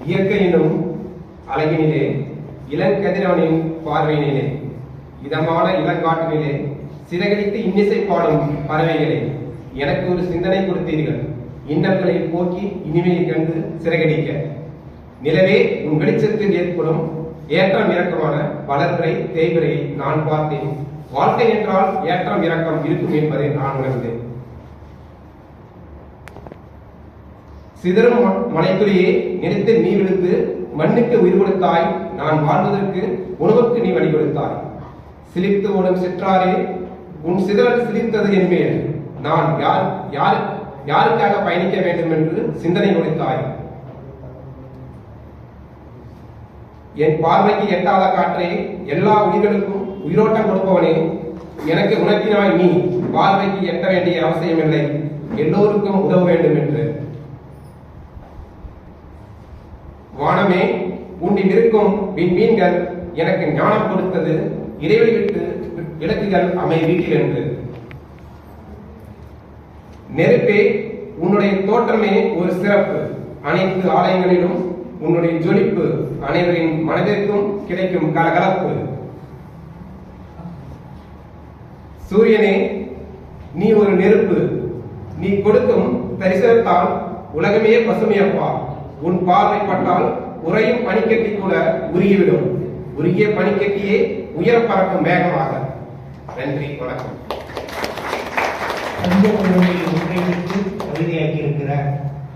இயற்கையினும் அழகினிலே இளங்கதிரவனின் பார்வையினிலே இதமான இளங்காட்டினிலே சிறகடித்து இன்னிசை பாடும் பறவைகளே, எனக்கு ஒரு சிந்தனை கொடுத்தீர்கள். இன்னல்களை போக்கி இனிமையை கண்டு சிறகடிக்க. நிலவே, உன் வெளிச்சத்தில் ஏற்படும் ஏற்றம் இறக்கமான வளர்பிறை தேய்பிறையை நான் பார்த்தேன். வாழ்க்கை என்றால் ஏற்றம் இறக்கம் இருக்கும் என்பதை நான் உணர்ந்தேன். சிதறும் மலைத்துளியே, நிலத்தில் நீ விழுந்து மண்ணுக்கு உயிர் கொடுத்தாய். நான் வாழ்வதற்கு உணவுக்கு நீ வழி கொடுத்தாய். சிலிர்த்து ஓடும் சிற்றாரே, உன் சிதறல் சிலிர்த்தது என்பேன். நான் யாருக்காக பயணிக்க வேண்டும் என்று சிந்தனை கொடுத்தாய். என் பார்வைக்கு எட்டாத காற்றே, எல்லா உயிர்களுக்கும் உயிரோட்டம் கொடுப்பவனே, எனக்கு உணர்த்தினாய் நீ பார்வைக்கு எட்ட வேண்டிய அவசியமில்லை, எல்லோருக்கும் உதவ வேண்டும் என்று. வானமே, உன்னில் இருக்கும் விண்மீன்கள் எனக்கு ஞானம் கொடுத்தது. இடைவெளி விட்டு விளக்குகள் அமை வீட்டில் என்று. நெருப்பே, உன்னுடைய தோற்றமே ஒரு சிறப்பு. அனைத்து ஆலயங்களிலும் உன்னுடைய ஜொலிப்பு அனைவரின் மனதிற்கும் கிடைக்கும் கலகலப்பு. சூரியனே, நீ ஒரு நெருப்பு. நீ கொடுக்கும் தரிசனத்தால் உலகமே பசுமையப்பா. உன் பார்வை பட்டால் உறையும் பனிக்கட்டி கூட உருகிவிடும். உருகிய பனிக்கட்டியே உயர பறக்கும் வேகமாக. நன்றி, வணக்கம். கவிதையாக்கி இருக்கிறார்.